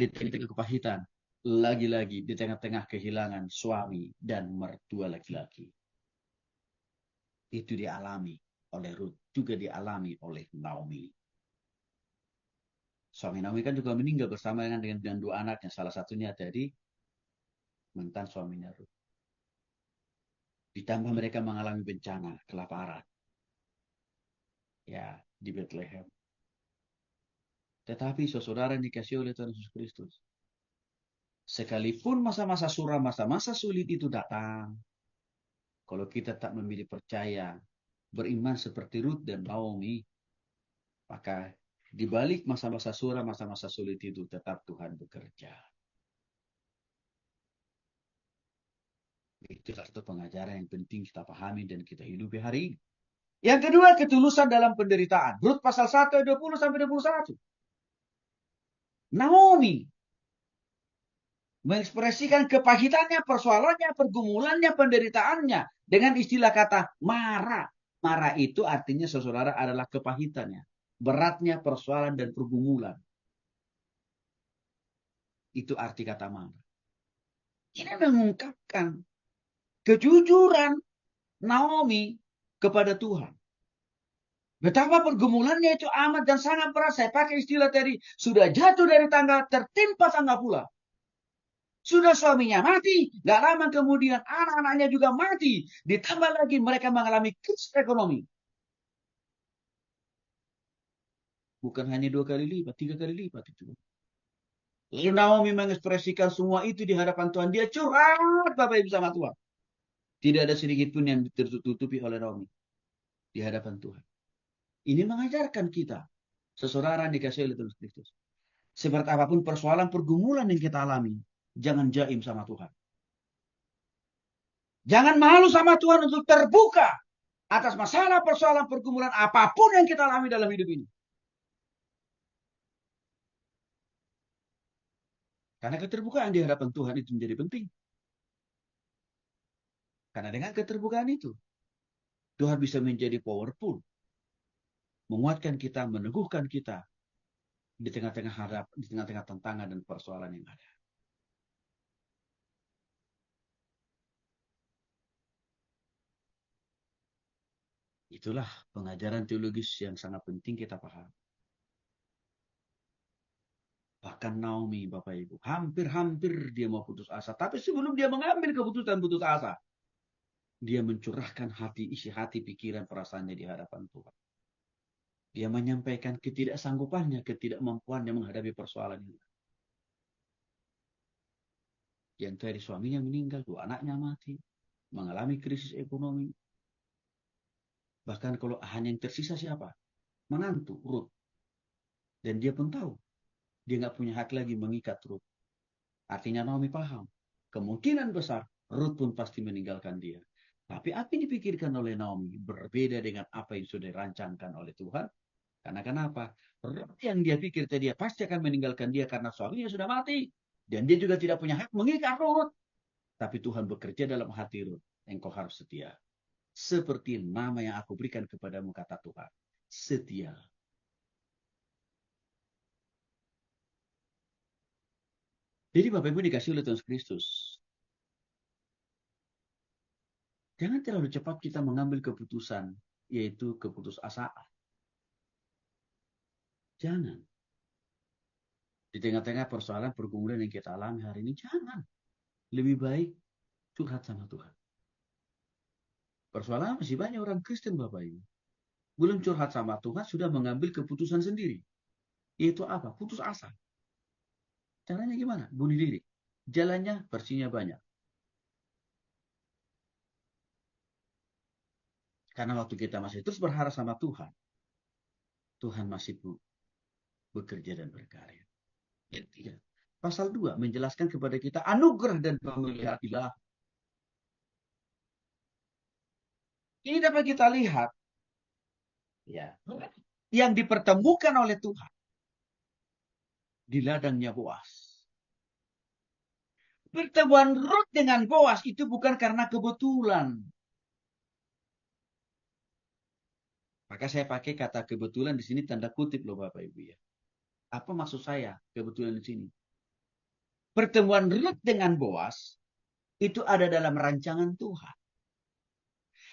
di tengah-tengah kepahitan, lagi-lagi di tengah-tengah kehilangan suami dan mertua laki-laki. Itu dialami oleh Ruth, juga dialami oleh Naomi. Suami Naomi kan juga meninggal bersama dengan dua anaknya, salah satunya dari mantan suaminya Ruth. Ditambah mereka mengalami bencana, kelaparan. Ya, di Bethlehem. Tetapi saudara yang dikasih oleh Tuhan Yesus Kristus, sekalipun masa-masa suram, masa-masa sulit itu datang, kalau kita tak memilih percaya, beriman seperti Ruth dan Naomi, maka di balik masa-masa suram, masa-masa sulit itu tetap Tuhan bekerja. Itu satu pengajaran yang penting kita pahami dan kita hidupi hari ini. Yang kedua, ketulusan dalam penderitaan. Rut pasal 1 ayat 20 sampai 21. Naomi mengekspresikan kepahitannya, persoalannya, pergumulannya, penderitaannya dengan istilah kata mara. Mara itu artinya saudara adalah kepahitannya, beratnya persoalan dan pergumulan. Itu arti kata mara. Ini mengungkapkan kejujuran Naomi kepada Tuhan. Betapa pergumulannya itu amat dan sangat berat. Saya pakai istilah tadi, sudah jatuh dari tangga, tertimpa tangga pula. Sudah suaminya mati, gak lama kemudian anak-anaknya juga mati. Ditambah lagi mereka mengalami krisis ekonomi. Bukan hanya 2 kali lipat, 3 kali lipat itu. Lalu Naomi mengekspresikan semua itu di hadapan Tuhan. Dia curhat Bapak Ibu sama Tuhan. Tidak ada sedikit pun yang tertutupi oleh Naomi di hadapan Tuhan. Ini mengajarkan kita, seseorang dikasih oleh Tuhan Kristus. Seperti apapun persoalan pergumulan yang kita alami, jangan jaim sama Tuhan. Jangan malu sama Tuhan untuk terbuka atas masalah persoalan pergumulan apapun yang kita alami dalam hidup ini. Karena keterbukaan di hadapan Tuhan itu menjadi penting. Karena dengan keterbukaan itu, Tuhan bisa menjadi powerful. Menguatkan kita, meneguhkan kita di tengah-tengah tantangan dan persoalan yang ada. Itulah pengajaran teologis yang sangat penting kita paham. Bahkan Naomi, Bapak Ibu, hampir-hampir dia mau putus asa. Tapi sebelum dia mengambil keputusan putus asa, dia mencurahkan isi hati, pikiran, perasaannya di hadapan Tuhan. Dia menyampaikan ketidaksanggupannya, ketidakmampuannya menghadapi persoalan ini. Yang dari suaminya meninggal, 2 anaknya mati, mengalami krisis ekonomi. Bahkan kalau hanya yang tersisa siapa? Menantu, Ruth. Dan dia pun tahu, dia nggak punya hak lagi mengikat Ruth. Artinya Naomi paham, kemungkinan besar Ruth pun pasti meninggalkan dia. Tapi apa yang dipikirkan oleh Naomi berbeda dengan apa yang sudah dirancangkan oleh Tuhan. Karena kenapa? Ruth yang dia pikir dia pasti akan meninggalkan dia karena suaminya sudah mati. Dan dia juga tidak punya hak mengikat Ruth. Tapi Tuhan bekerja dalam hati Ruth. Engkau harus setia. Seperti nama yang aku berikan kepadamu, kata Tuhan. Setia. Jadi Bapak Ibu dikasih oleh Tuhan Kristus. Jangan terlalu cepat kita mengambil keputusan, yaitu keputusasaan. Jangan. Di tengah-tengah persoalan pergumulan yang kita alami hari ini, jangan. Lebih baik curhat sama Tuhan. Persoalan masih banyak orang Kristen Bapak Ibu. Belum curhat sama Tuhan, sudah mengambil keputusan sendiri. Yaitu apa? Putus asa. Caranya gimana? Bunuh diri. Jalannya, versinya banyak. Karena waktu kita masih terus berharap sama Tuhan, Tuhan masih bekerja dan berkarya. Yang ketiga, pasal 2 menjelaskan kepada kita anugerah dan pemeliharaan ilahi. Ini dapat kita lihat, ya, yang dipertemukan oleh Tuhan di ladangnya Boas. Pertemuan Rut dengan Boas itu bukan karena kebetulan. Maka saya pakai kata kebetulan di sini tanda kutip loh Bapak Ibu ya. Apa maksud saya kebetulan di sini? Pertemuan Rut dengan Boas itu ada dalam rancangan Tuhan.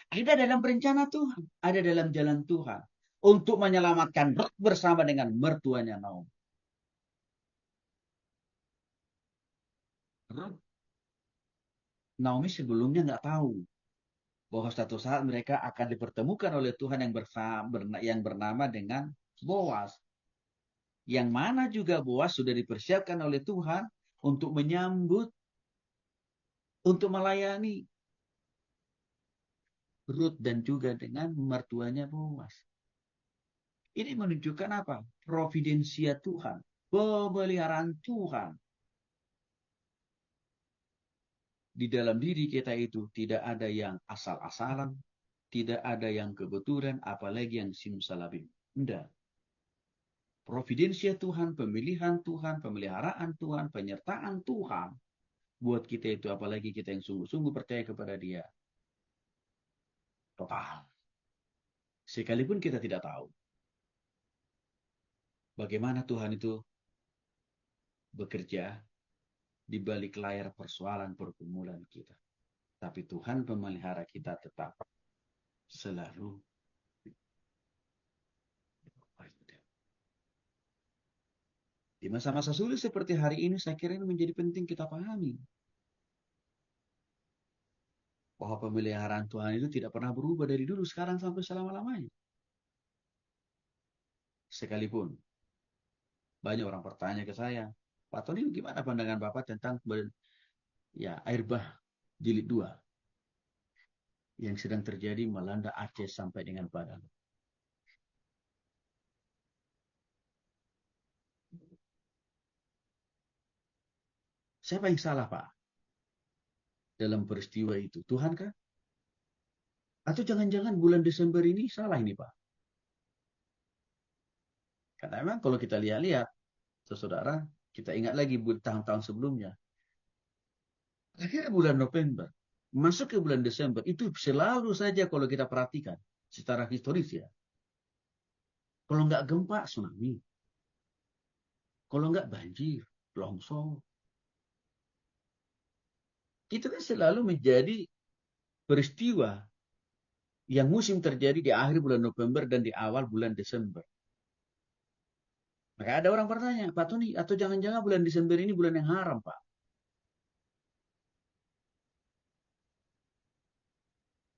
Ada dalam rencana Tuhan. Ada dalam jalan Tuhan. Untuk menyelamatkan Rut bersama dengan mertuanya Naomi. Naomi sebelumnya nggak tahu bahwa suatu saat mereka akan dipertemukan oleh Tuhan yang bernama dengan Boas. Yang mana juga Boas sudah dipersiapkan oleh Tuhan untuk menyambut, untuk melayani Rut dan juga dengan mertuanya Boas. Ini menunjukkan apa? Providensia Tuhan, pemeliharaan Tuhan. Di dalam diri kita itu tidak ada yang asal-asalan, tidak ada yang kebetulan, apalagi yang simsalabim. Tidak. Providensia Tuhan, pemilihan Tuhan, pemeliharaan Tuhan, penyertaan Tuhan. Buat kita itu, apalagi kita yang sungguh-sungguh percaya kepada Dia. Total. Sekalipun kita tidak tahu bagaimana Tuhan itu bekerja di balik layar persoalan pergumulan kita. Tapi Tuhan pemelihara kita tetap selalu. Di masa-masa sulit seperti hari ini, saya kira ini menjadi penting kita pahami. Bahwa pemeliharaan Tuhan itu tidak pernah berubah dari dulu, sekarang sampai selama-lamanya. Sekalipun banyak orang bertanya ke saya, Pak Tony, gimana pandangan Bapak tentang air bah jilid 2 yang sedang terjadi melanda Aceh sampai dengan Padang. Siapa yang salah, Pak? Dalam peristiwa itu, Tuhan kah? Atau jangan-jangan bulan Desember ini salah ini, Pak? Karena memang kalau kita lihat-lihat, saudara, kita ingat lagi tahun-tahun sebelumnya. Akhirnya bulan November, masuk ke bulan Desember, itu selalu saja kalau kita perhatikan secara historis ya. Kalau nggak gempa, tsunami. Kalau nggak banjir, longsor. Itu kan selalu menjadi peristiwa yang musim terjadi di akhir bulan November dan di awal bulan Desember. Maka ada orang bertanya, Pak Tony, atau jangan-jangan bulan Desember ini bulan yang haram, Pak?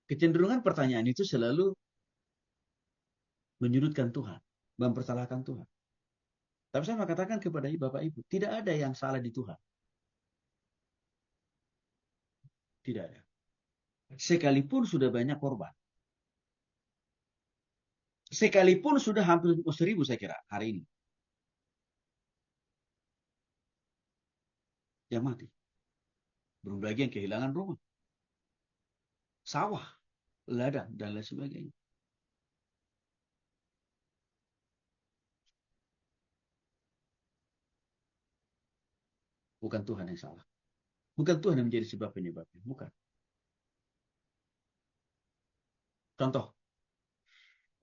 Kecenderungan pertanyaan itu selalu menyudutkan Tuhan, mempersalahkan Tuhan. Tapi saya mau katakan kepada Bapak Ibu, tidak ada yang salah di Tuhan. Tidak ada. Sekalipun sudah banyak korban. Sekalipun sudah hampir 1.000 saya kira hari ini. Yang mati. Belum lagi yang kehilangan rumah. Sawah, ladang, dan lain sebagainya. Bukan Tuhan yang salah. Bukan Tuhan yang menjadi sebab penyebabnya. Bukan. Contoh.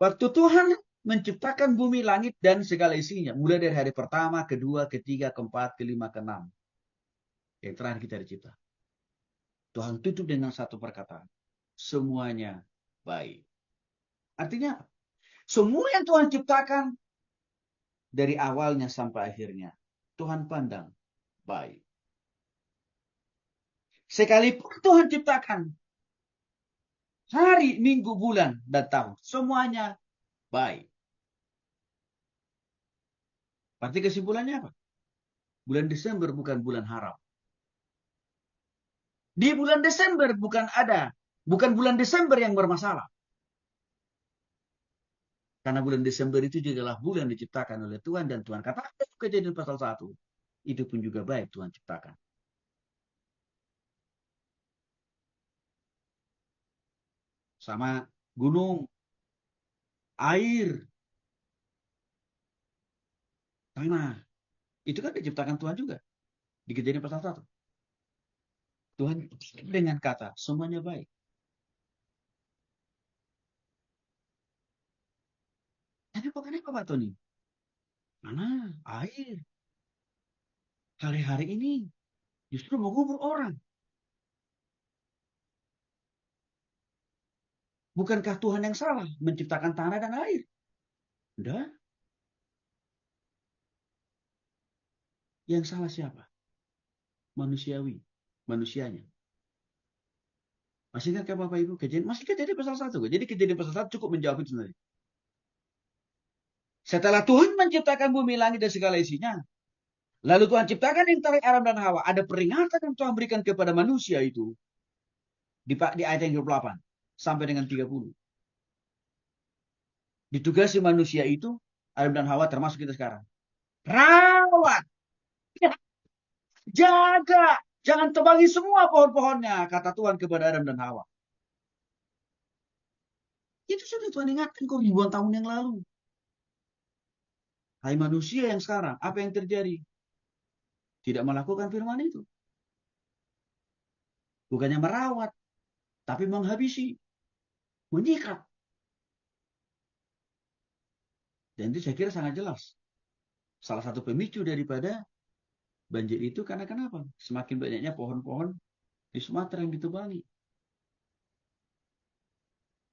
Waktu Tuhan menciptakan bumi, langit, dan segala isinya. Mulai dari hari pertama, kedua, ketiga, keempat, kelima, keenam. Yang terakhir kita dicipta. Tuhan tutup dengan satu perkataan. Semuanya baik. Artinya, semua yang Tuhan ciptakan dari awalnya sampai akhirnya, Tuhan pandang baik. Sekalipun Tuhan ciptakan hari, minggu, bulan, dan tahun, semuanya baik. Berarti kesimpulannya apa? Bulan Desember bukan bulan haram. Di bulan Desember bukan bulan Desember yang bermasalah. Karena bulan Desember itu juga adalah bulan diciptakan oleh Tuhan dan Tuhan katakan Kejadian pasal 1. Itu pun juga baik Tuhan ciptakan. Sama gunung, air, tanah. Itu kan diciptakan Tuhan juga. Di Kejadian pasal 1. Tuhan dengan kata semuanya baik. Tapi kok kenapa Pak Tony? Tanah, air. Hari-hari ini Justru mengubur orang. Bukankah Tuhan yang salah menciptakan tanah dan air? Udah. Yang salah siapa? Manusianya. Masih ingat Bapak Ibu? Masih kejadian pasal 1. Jadi kejadian pasal 1 cukup menjawab itu sendiri. Setelah Tuhan menciptakan bumi, langit, dan segala isinya, lalu Tuhan ciptakan yang tarik Adam dan Hawa. Ada peringatan yang Tuhan berikan kepada manusia itu di ayat yang 28 sampai dengan 30. Ditugasi manusia itu, Adam dan Hawa termasuk kita sekarang. Rawat, jaga, jangan tebangi semua pohon-pohonnya, kata Tuhan kepada Adam dan Hawa. Itu sudah Tuhan ingatkan kok ribuan tahun yang lalu. Hai manusia yang sekarang, apa yang terjadi? Tidak melakukan firman itu. Bukannya merawat, tapi menghabisi, menyikat. Dan itu saya kira sangat jelas. Salah satu pemicu daripada banjir itu karena kenapa? Semakin banyaknya pohon-pohon di Sumatera yang ditebangi.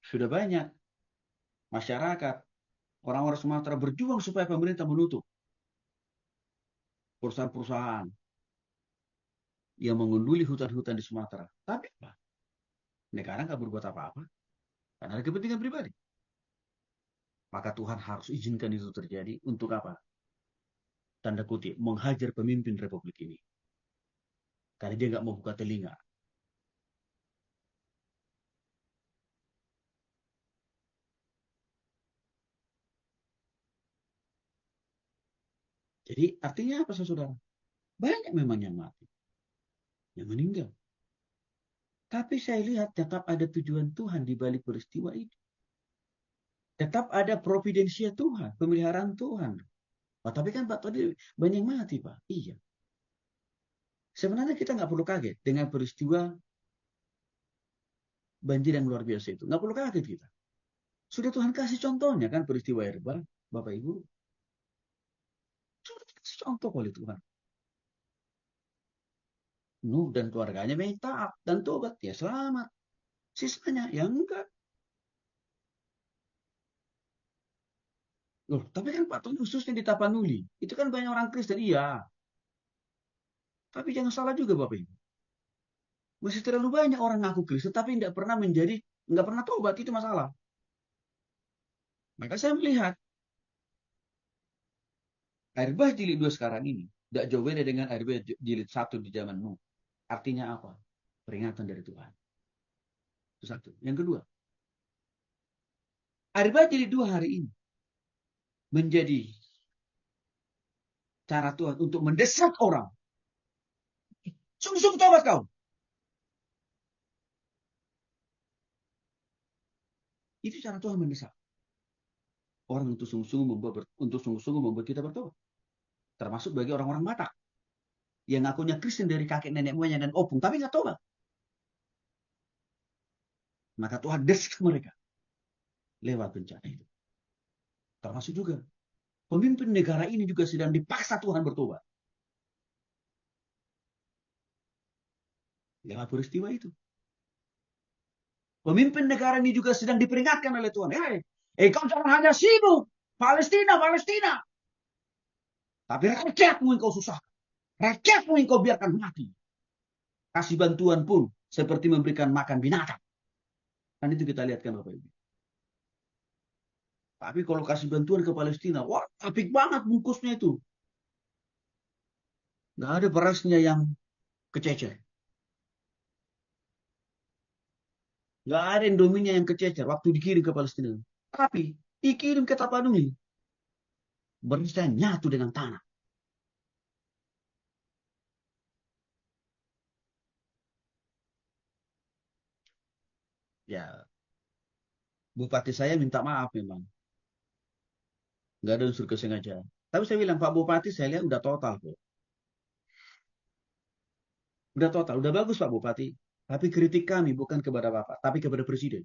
Sudah banyak masyarakat, orang-orang Sumatera berjuang supaya pemerintah menutup perusahaan-perusahaan yang mengunduli hutan-hutan di Sumatera. Tapi apa? Negara nggak berbuat apa-apa. Karena ada kepentingan pribadi. Maka Tuhan harus izinkan itu terjadi. Untuk apa? Tanda kutip, menghajar pemimpin republik ini. Karena dia nggak mau buka telinga. Jadi artinya apa saudara? Banyak memang yang mati. Yang meninggal. Tapi saya lihat tetap ada tujuan Tuhan di balik peristiwa itu. Tetap ada providensia Tuhan, pemeliharaan Tuhan. Oh, tapi kan Pak tadi banyak yang mati Pak. Iya. Sebenarnya kita nggak perlu kaget dengan peristiwa banjir yang luar biasa itu. Nggak perlu kaget kita. Sudah Tuhan kasih contohnya kan peristiwa Erbal, Bapak Ibu. Sudah kasih contoh oleh Tuhan. Nuh dan keluarganya memang taat dan tobat. Ya selamat. Sisanya ya enggak. Loh, tapi kan Pak Tuhan khususnya di Tapanuli. Itu kan banyak orang Kristen. Iya. Tapi jangan salah juga Bapak Ibu. Masih terlalu banyak orang ngaku Kristen tapi nggak pernah tobat, itu masalah. Maka saya melihat air bah jilid 2 sekarang ini tidak jauh beda dengan air bah jilid 1 di zaman Nuh. Artinya apa? Peringatan dari Tuhan. Itu satu. Yang kedua, air bah jilid 2 hari ini menjadi cara Tuhan untuk mendesak orang. Sungguh-sungguh tobat kau. Itu cara Tuhan mendesak orang untuk sungguh-sungguh membuat kita bertobat. Termasuk bagi orang-orang Batak yang ngakunya Kristen dari kakek nenek moyang dan opung, tapi nggak tobat. Maka Tuhan desak mereka lewat bencana itu. Termasuk juga pemimpin negara ini juga sedang dipaksa Tuhan bertobat lewat peristiwa itu. Pemimpin negara ini juga sedang diperingatkan oleh Tuhan. Kau jangan hanya sibuk Palestina, Palestina. Tapi rakyatmu yang kau susahkan. Rakyatmu yang kau biarkan mati. Kasih bantuan pun seperti memberikan makan binatang. Kan itu kita lihat kan Bapak Ibu. Tapi kalau kasih bantuan ke Palestina, wah apik banget bungkusnya itu. Nggak ada berasnya yang kececer. Nggak ada Indominya yang kececer waktu dikirim ke Palestina. Tapi dikirim ke Tapanuli. Berasnya nyatu dengan tanah. Ya, bupati saya minta maaf memang. Nggak ada unsur kesengajaan. Tapi saya bilang, Pak Bupati saya lihat udah total kok. Udah total, udah bagus Pak Bupati. Tapi kritik kami bukan kepada Bapak, tapi kepada Presiden.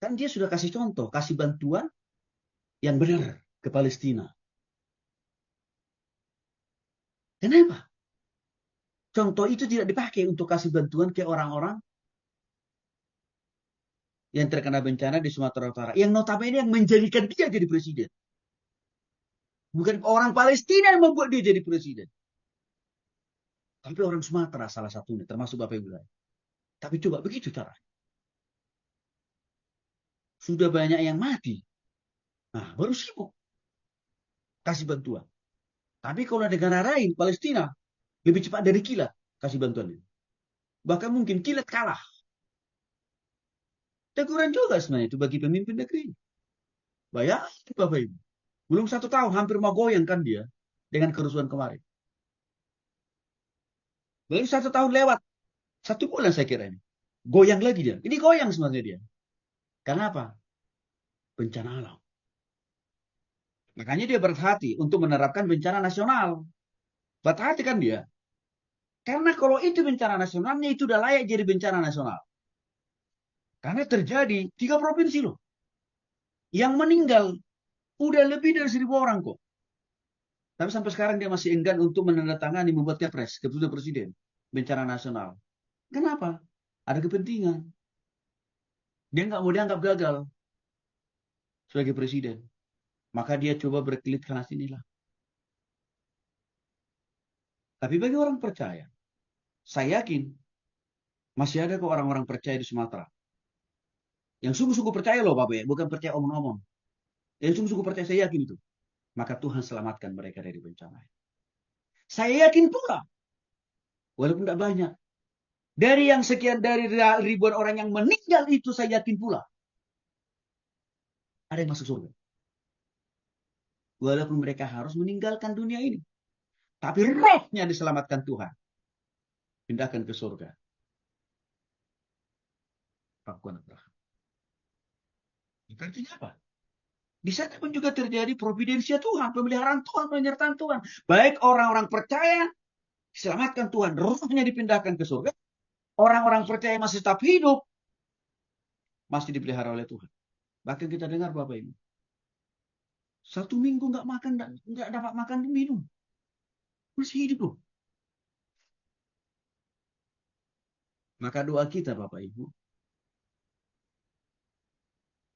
Kan dia sudah kasih contoh, kasih bantuan yang benar ke Palestina. Kenapa? Contoh itu tidak dipakai untuk kasih bantuan ke orang-orang yang terkena bencana di Sumatera Utara. Yang notabene yang menjadikan dia jadi presiden. Bukan orang Palestina yang membuat dia jadi presiden. Tapi orang Sumatera salah satunya, termasuk Bapak Ibu. Tapi coba begitu cara. Sudah banyak yang mati. Nah, baru sibuk kasih bantuan. Tapi kalau negara lain, Palestina, lebih cepat dari kilat kasih bantuan ini. Bahkan mungkin kilat kalah. Teguran juga sebenarnya itu bagi pemimpin negeri. Bayangkan Bapak Ibu. Belum 1 tahun, hampir mau goyang kan dia dengan kerusuhan kemarin. Baru 1 tahun lewat. 1 bulan saya kira ini. Goyang lagi dia. Ini goyang sebenarnya dia. Karena apa? Bencana alam. Makanya dia berhati untuk menerapkan bencana nasional. Berhati kan dia. Karena kalau itu bencana nasionalnya itu udah layak jadi bencana nasional. Karena terjadi 3 provinsi loh. Yang meninggal udah lebih dari 1.000 orang kok. Tapi sampai sekarang dia masih enggan untuk menandatangani membuat kepres, keputusan presiden. Bencana nasional. Kenapa? Ada kepentingan. Dia nggak mau dianggap gagal sebagai presiden. Maka dia coba berkelit karena sinilah. Tapi bagi orang percaya, saya yakin masih ada kok orang-orang percaya di Sumatera. Yang sungguh-sungguh percaya loh Bapak ya, bukan percaya omong-omong. Yang sungguh-sungguh percaya, saya yakin itu. Maka Tuhan selamatkan mereka dari bencana. Saya yakin pula, walaupun tidak banyak, dari yang sekian dari ribuan orang yang meninggal itu, saya yakin pula ada yang masuk surga. Walaupun mereka harus meninggalkan dunia ini. Tapi rohnya diselamatkan Tuhan. Pindahkan ke surga. Pengakuan Abraham. Itu artinya apa? Di sana pun juga terjadi providensia Tuhan, pemeliharaan Tuhan, penyertaan Tuhan. Baik orang-orang percaya, diselamatkan Tuhan, rohnya dipindahkan ke surga. Orang-orang percaya masih tetap hidup, masih dipelihara oleh Tuhan. Bahkan kita dengar Bapak Ibu, 1 minggu nggak makan, nggak dapat makan dan minum, masih hidup loh. Maka doa kita Bapak Ibu,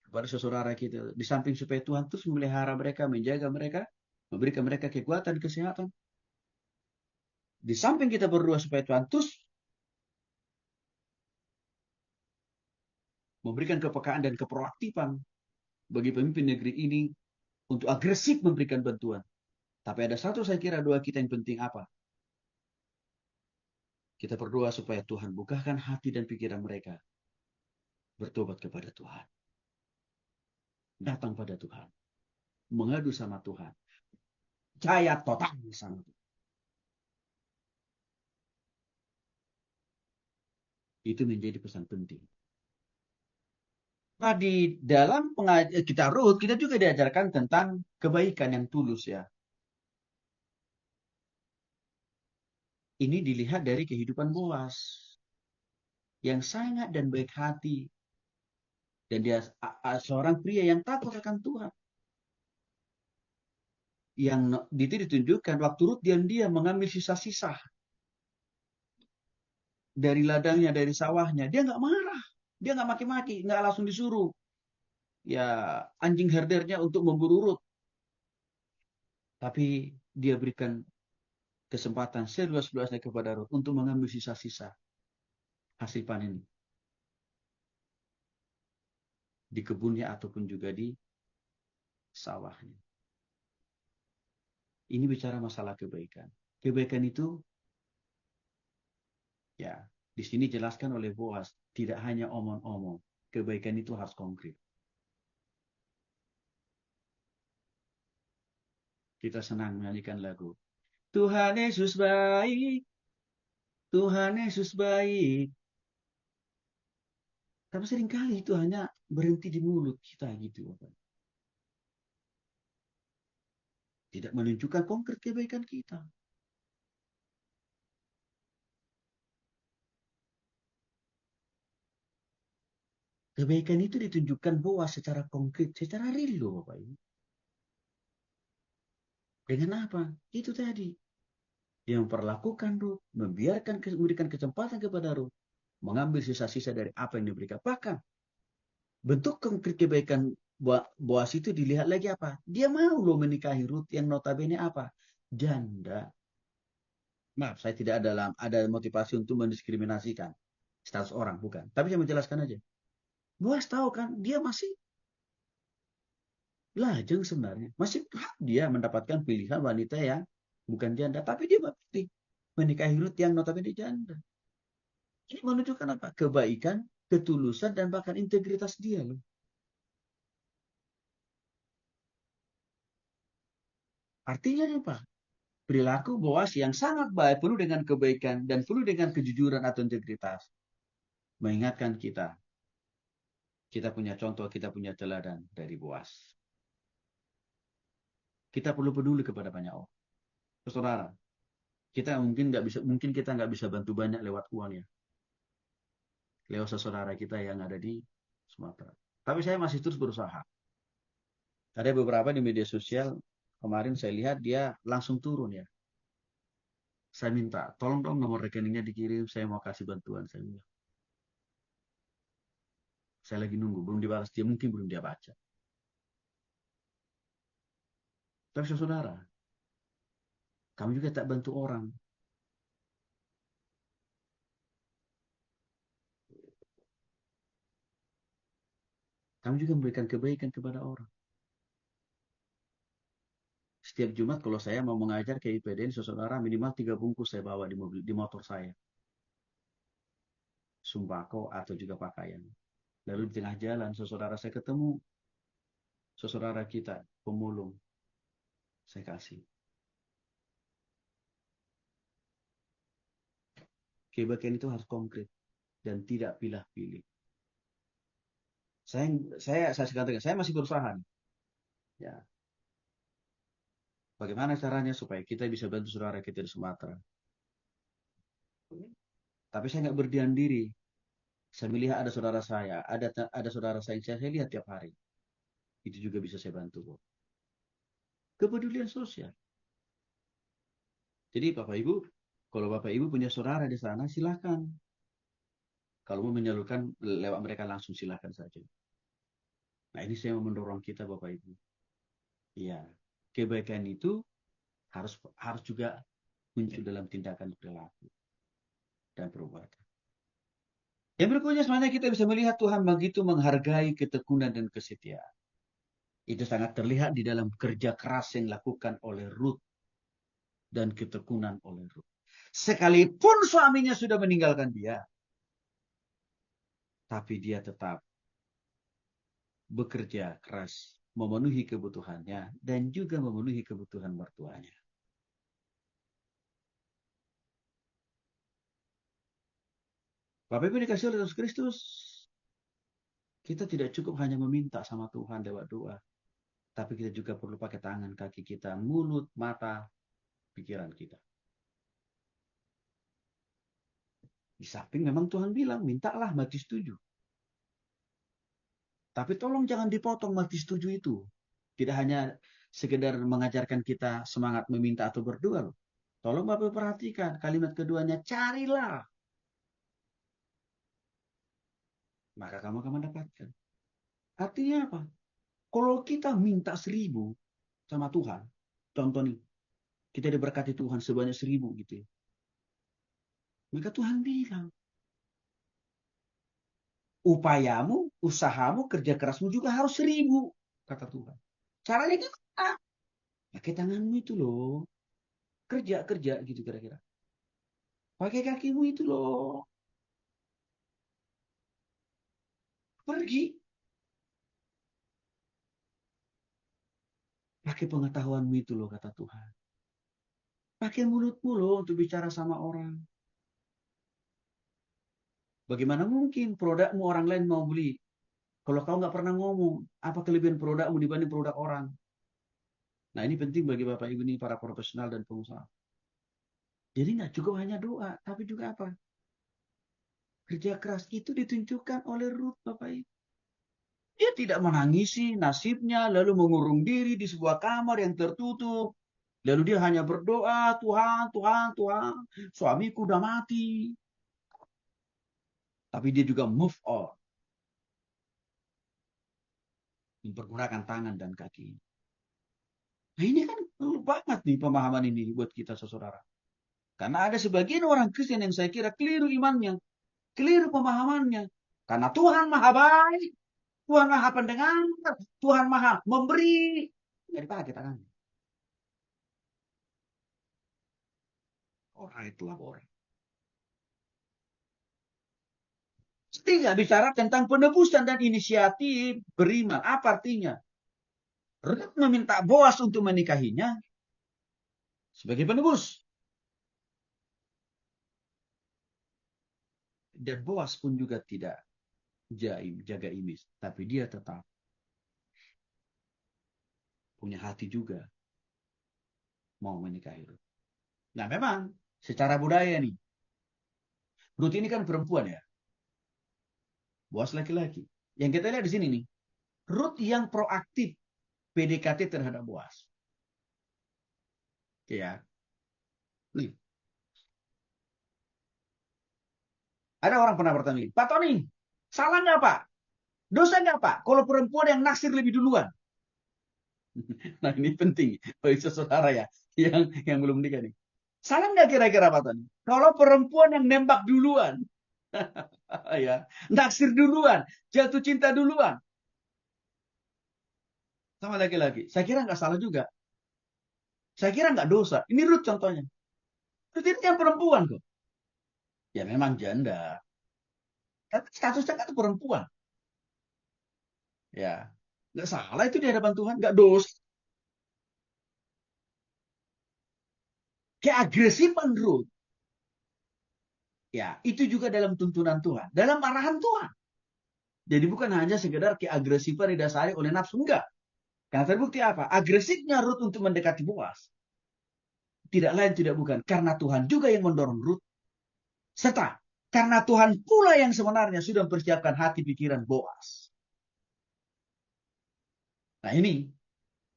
kepada saudara kita, di samping supaya Tuhan terus memelihara mereka, menjaga mereka, memberikan mereka kekuatan, kesehatan. Di samping kita berdoa supaya Tuhan terus memberikan kepekaan dan keproaktifan bagi pemimpin negeri ini untuk agresif memberikan bantuan. Tapi ada satu saya kira doa kita yang penting apa? Kita berdoa supaya Tuhan bukakan hati dan pikiran mereka. Bertobat kepada Tuhan. Datang pada Tuhan. Mengadu sama Tuhan. Percaya total sama Tuhan. Itu menjadi pesan penting. Nah, di dalam kita Rut, kita juga diajarkan tentang kebaikan yang tulus ya. Ini dilihat dari kehidupan Boas. Yang sangat dan baik hati. Dan dia seorang pria yang takut akan Tuhan. Yang itu ditunjukkan waktu Rut diam-diam mengambil sisa-sisa dari ladangnya, dari sawahnya. Dia nggak marah. Dia nggak maki-maki. Nggak langsung disuruh. Ya anjing herdernya untuk memburu Rut. Tapi dia berikan kesempatan seluas-luasnya kepada Rut untuk mengambil sisa-sisa hasil panen di kebunnya ataupun juga di sawahnya. Ini bicara masalah kebaikan. Kebaikan itu ya di sini jelaskan oleh Boas, tidak hanya omong-omong. Kebaikan itu harus konkret. Kita senang menyanyikan lagu. Tuhan Yesus baik, Tuhan Yesus baik. Tapi seringkali itu hanya berhenti di mulut kita gitu. Tidak menunjukkan konkret kebaikan kita. Kebaikan itu ditunjukkan bahwa secara konkret, secara real loh Bapak Ibu. Dengan apa? Itu tadi. Yang memperlakukan Ruth, memberikan kesempatan kepada Ruth, mengambil sisa-sisa dari apa yang diberikan. Bahkan bentuk konkret kebaikan Boas itu dilihat lagi apa? Dia mau loh menikahi Ruth yang notabene apa? Janda. Maaf, saya tidak ada motivasi untuk mendiskriminasikan status orang, bukan. Tapi saya menjelaskan aja. Boas tahu kan, dia masih lajang sebenarnya. Masih hak dia mendapatkan pilihan wanita yang bukan janda. Tapi dia memilih menikahi Ruth yang notabene janda. Ini menunjukkan apa? Kebaikan, ketulusan, dan bahkan integritas dia loh. Artinya apa? Perilaku Boas yang sangat baik, penuh dengan kebaikan, dan penuh dengan kejujuran atau integritas. Mengingatkan kita, kita punya contoh, kita punya teladan dari Boas. Kita perlu peduli kepada banyak orang. Saudara, mungkin kita nggak bisa bantu banyak lewat uang ya, lewat saudara kita yang ada di Sumatera. Tapi saya masih terus berusaha. Ada beberapa di media sosial, kemarin saya lihat dia langsung turun ya. Saya minta, tolong dong nomor rekeningnya dikirim, saya mau kasih bantuan. Saya lagi nunggu, belum dibalas, dia mungkin belum dia baca. Tapi saudara, kami juga tak bantu orang. Kami juga memberikan kebaikan kepada orang. Setiap Jumat kalau saya mau mengajar ke IPDN, saudara minimal 3 bungkus saya bawa di motor saya. Sumbako atau juga pakaian. Lalu di tengah jalan, saudara saya ketemu saudara kita, pemulung. Saya kasih. Kebaikan itu harus konkret dan tidak pilih-pilih. Saya katakan, saya masih berusaha. Ya, bagaimana caranya supaya kita bisa bantu saudara kita di Sumatera? Tapi saya nggak berdiam diri. Saya melihat ada saudara saya, ada saudara saya yang saya lihat tiap hari. Itu juga bisa saya bantu kok. Kepedulian sosial. Jadi Bapak Ibu, kalau Bapak Ibu punya saudara di sana, silakan. Kalau mau menyalurkan lewat mereka langsung silakan saja. Nah ini saya mau mendorong kita Bapak Ibu. Iya, kebaikan itu harus juga muncul dalam tindakan perilaku dan perbuatan. Yang berikutnya sebenarnya kita bisa melihat Tuhan begitu menghargai ketekunan dan kesetiaan. Itu sangat terlihat di dalam kerja keras yang dilakukan oleh Ruth dan ketekunan oleh Ruth. Sekalipun suaminya sudah meninggalkan dia, tapi dia tetap bekerja keras memenuhi kebutuhannya dan juga memenuhi kebutuhan mertuanya. Bapak Ibu dikasih oleh Yesus Kristus, kita tidak cukup hanya meminta sama Tuhan lewat doa, tapi kita juga perlu pakai tangan, kaki kita, mulut, mata, pikiran kita. Di samping memang Tuhan bilang, mintalah mati setuju. Tapi tolong jangan dipotong mati setuju itu. Tidak hanya sekedar mengajarkan kita semangat meminta atau berdoa loh. Tolong Bapak perhatikan kalimat keduanya, carilah. Maka kamu akan mendapatkan. Artinya apa? Kalau kita minta 1.000 sama Tuhan, contoh nih, kita diberkati Tuhan sebanyak 1.000 gitu ya. Maka Tuhan bilang, upayamu, usahamu, kerja kerasmu juga harus 1.000, kata Tuhan. Caranya gimana? Pakai tanganmu itu loh. Kerja gitu kira-kira. Pakai kakimu itu loh. Pergi. Pakai pengetahuanmu itu loh, kata Tuhan. Pakai mulutmu loh untuk bicara sama orang. Bagaimana mungkin produkmu orang lain mau beli? Kalau kau nggak pernah ngomong, apa kelebihan produkmu dibanding produk orang? Nah ini penting bagi Bapak Ibu ini para profesional dan pengusaha. Jadi nggak cukup hanya doa, tapi juga apa? Kerja keras itu ditunjukkan oleh Ruth, Bapak Ibu. Dia tidak menangisi nasibnya, lalu mengurung diri di sebuah kamar yang tertutup. Lalu dia hanya berdoa, Tuhan, Tuhan, Tuhan, suamiku udah mati. Tapi dia juga move on. Mempergunakan tangan dan kaki. Nah ini kan perlu banget nih pemahaman ini buat kita saudara. Karena ada sebagian orang Kristen yang saya kira keliru imannya, keliru pemahamannya. Karena Tuhan maha baik, Tuhan maha pendengar, Tuhan maha memberi. Nggak dipakai tangannya. Orang itu apa orang? Tidak bicara tentang penebusan dan inisiatif beriman. Apa artinya? Ruth meminta Boas untuk menikahinya sebagai penebus. Dan Boas pun juga tidak jaga image. Tapi dia tetap punya hati juga mau menikahi Ruth. Nah memang secara budaya nih, Ruth ini kan perempuan ya. Boas laki-laki. Yang kita lihat di sini nih, Ruth yang proaktif PDKT terhadap Boas. Ya. Nih. Ada orang pernah bertanya, Pak Tony, salah nggak Pak? Dosa nggak Pak? Kalau perempuan yang naksir lebih duluan. Nah ini penting bagi saudara ya yang belum nikah nih. Salah nggak kira-kira Pak Tony? Kalau perempuan yang nembak duluan, ya, naksir duluan, jatuh cinta duluan sama laki-laki. Saya kira nggak salah juga. Saya kira nggak dosa. Ini Ruth contohnya. Ruth ini kan perempuan kok. Ya memang janda. Tapi statusnya kan perempuan. Ya, nggak salah itu di hadapan Tuhan. Nggak dosa. Keagresifan Ruth. Ya, itu juga dalam tuntunan Tuhan. Dalam arahan Tuhan. Jadi bukan hanya sekedar keagresifan didasari oleh nafsu. Enggak. Karena terbukti apa? Agresifnya Ruth untuk mendekati Boas. Tidak lain tidak bukan. Karena Tuhan juga yang mendorong Ruth. Serta karena Tuhan pula yang sebenarnya sudah mempersiapkan hati pikiran Boas. Nah ini,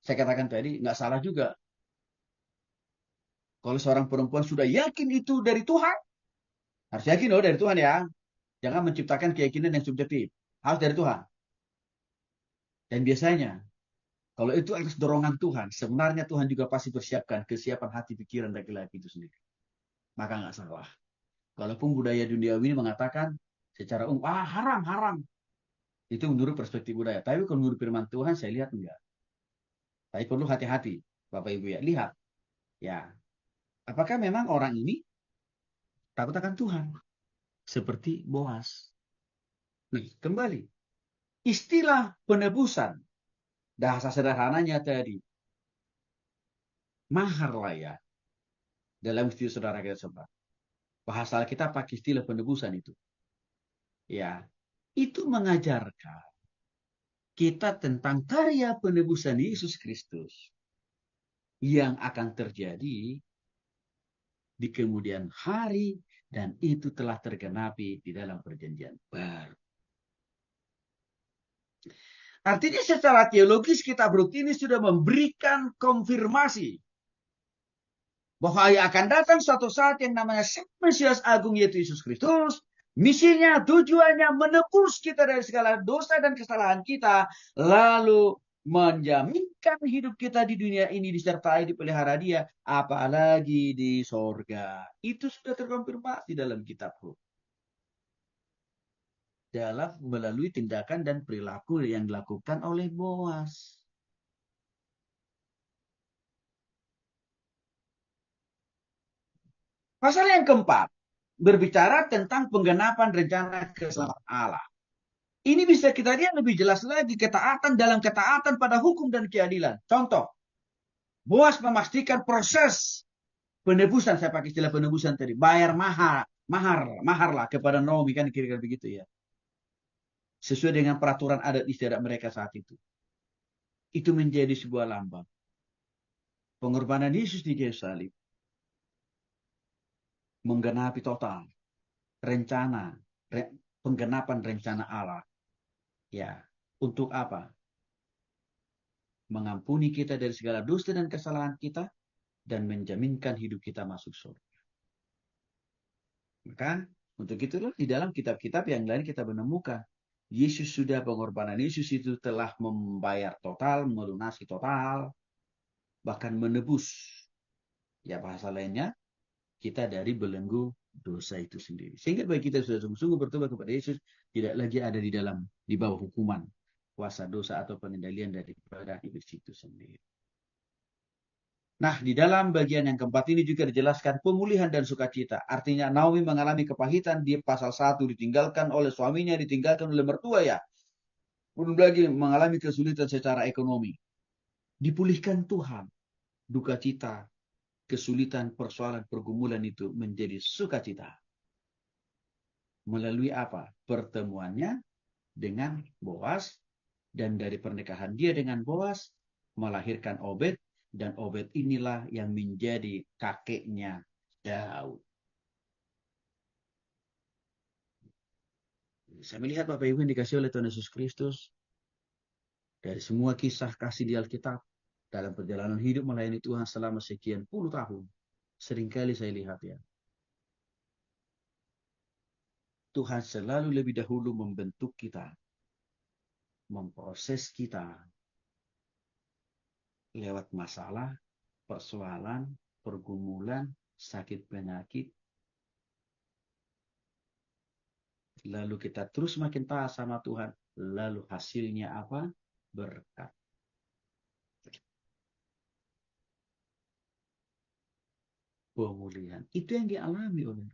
saya katakan tadi, nggak salah juga. Kalau seorang perempuan sudah yakin itu dari Tuhan, harus yakin loh dari Tuhan ya. Jangan menciptakan keyakinan yang subjektif. Harus dari Tuhan. Dan biasanya, kalau itu atas dorongan Tuhan, sebenarnya Tuhan juga pasti persiapkan kesiapan hati pikiran laki-laki itu sendiri. Maka nggak salah. Walaupun budaya duniawi ini mengatakan secara umum, haram, haram. Itu menurut perspektif budaya. Tapi kalau menurut firman Tuhan, saya lihat enggak. Tapi perlu hati-hati, Bapak Ibu ya. Lihat, ya. Apakah memang orang ini takut akan Tuhan? Seperti Boas. Nah, kembali. Istilah penebusan. Bahasa sederhananya tadi. Mahar lah ya. Dalam istilah saudara kita sebut. Bahasa kita pakai istilah penebusan itu. Ya, itu mengajarkan kita tentang karya penebusan Yesus Kristus yang akan terjadi di kemudian hari dan itu telah tergenapi di dalam perjanjian baru. Artinya secara teologis kitab Rut ini sudah memberikan konfirmasi bahwa akan datang suatu saat yang namanya Mesias Agung yaitu Yesus Kristus. Misinya, tujuannya menebus kita dari segala dosa dan kesalahan kita. Lalu menjaminkan hidup kita di dunia ini disertai dipelihara dia. Apalagi di sorga. Itu sudah terkonfirmasi dalam kitab Rut. Dalam melalui tindakan dan perilaku yang dilakukan oleh Boas. Pasal yang keempat. Berbicara tentang penggenapan rencana keselamatan Allah. Ini bisa kita lihat lebih jelas lagi ketaatan dalam ketaatan pada hukum dan keadilan. Contoh, Boas memastikan proses penebusan, saya pakai istilah penebusan tadi, bayar mahar lah kepada Naomi, kan kira-kira begitu ya. Sesuai dengan peraturan adat istiadat mereka saat itu. Itu menjadi sebuah lambang. Pengorbanan Yesus di kayu salib menggenapi total rencana, penggenapan rencana Allah. Ya, untuk apa? Mengampuni kita dari segala dosa dan kesalahan kita dan menjaminkan hidup kita masuk surga. Maka untuk itulah di dalam kitab-kitab yang lain kita menemukan Yesus sudah pengorbanan Yesus itu telah membayar total, melunasi total, bahkan menebus. Ya bahasa lainnya, kita dari belenggu dosa itu sendiri. Sehingga bagi kita sudah sungguh-sungguh bertobat kepada Yesus, tidak lagi ada di bawah hukuman, kuasa dosa atau pengendalian daripada iblis itu sendiri. Nah, di dalam bagian yang keempat ini juga dijelaskan pemulihan dan sukacita. Artinya Naomi mengalami kepahitan di pasal 1, ditinggalkan oleh suaminya, ditinggalkan oleh mertua ya. Belum lagi mengalami kesulitan secara ekonomi. Dipulihkan Tuhan. Duka cita, kesulitan, persoalan, pergumulan itu menjadi sukacita. Melalui apa? Pertemuannya dengan Boas. Dan dari pernikahan dia dengan Boas, melahirkan Obed. Dan Obed inilah yang menjadi kakeknya Daud. Saya melihat Bapak Ibu yang dikasih oleh Tuhan Yesus Kristus, dari semua kisah kasih di Alkitab, dalam perjalanan hidup melayani Tuhan selama sekian puluh tahun, seringkali saya lihat ya, Tuhan selalu lebih dahulu membentuk kita, memproses kita lewat masalah, persoalan, pergumulan, sakit penyakit. Lalu kita terus makin taat sama Tuhan. Lalu hasilnya apa? Berkat. Pemulihan. Itu yang dialami oleh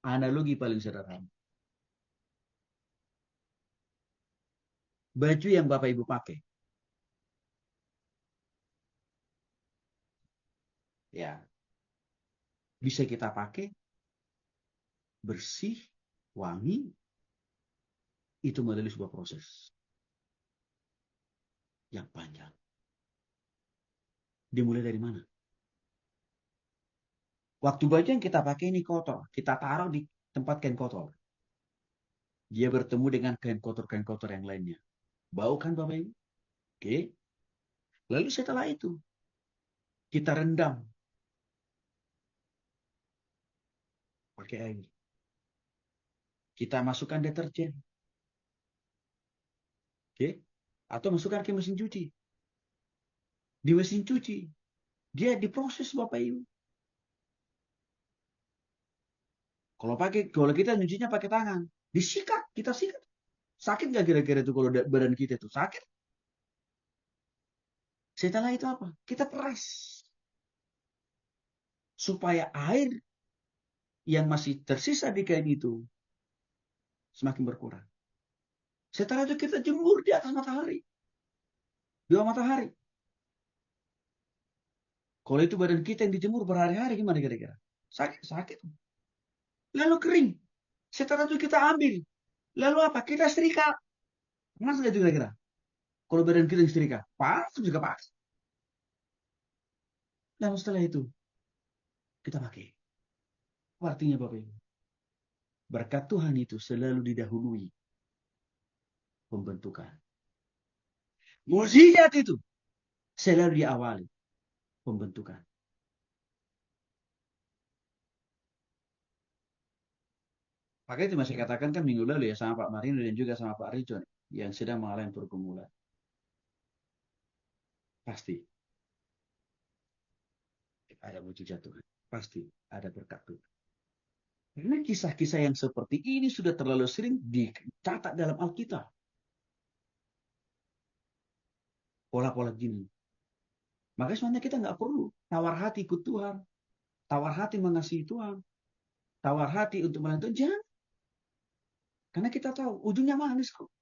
analogi paling sederhana. Baju yang Bapak Ibu pakai. Ya. Bisa kita pakai bersih, wangi, itu melalui sebuah proses yang panjang. Dimulai dari mana? Waktu baju yang kita pakai ini kotor, kita taruh di tempat kain kotor. Dia bertemu dengan kain kotor yang lainnya. Bau kan Bapak Ibu? Oke. Lalu setelah itu, kita rendam pakai air. Kita masukkan deterjen. Oke. Atau masukkan ke mesin cuci. Di mesin cuci, dia diproses Bapak Ibu. Kalau kita nyucinya pakai tangan, disikat, kita sikat. Sakit nggak kira-kira itu kalau badan kita itu sakit? Setelah itu apa? Kita peras. Supaya air yang masih tersisa di kain itu semakin berkurang. Setelah itu kita jemur di atas matahari. Di bawah matahari. Kalau itu badan kita yang dijemur berhari-hari gimana kira-kira? Sakit. Lalu kering. Setelah itu kita ambil. Lalu apa? Kita setrika. Panas nggak itu kira-kira? Kalau badan kita yang setrika. Panas juga panas. Lalu setelah itu kita pakai. Artinya Bapak Ibu. Berkat Tuhan itu selalu didahului pembentukan. Mukjizat itu selalu diawali pembentukan. Maka itu masih katakan kan minggu lalu ya sama Pak Marino dan juga sama Pak Richon yang sedang mengalami pergumulan. Pasti ada mujizat Tuhan. Pasti ada berkat Tuhan. Karena kisah-kisah yang seperti ini sudah terlalu sering dicatat dalam Alkitab. Pola-pola gini. Makanya sebenarnya kita nggak perlu tawar hati ikut Tuhan. Tawar hati mengasihi Tuhan. Tawar hati untuk melanjutkan. Jangan. Karena kita tahu ujungnya manis kok.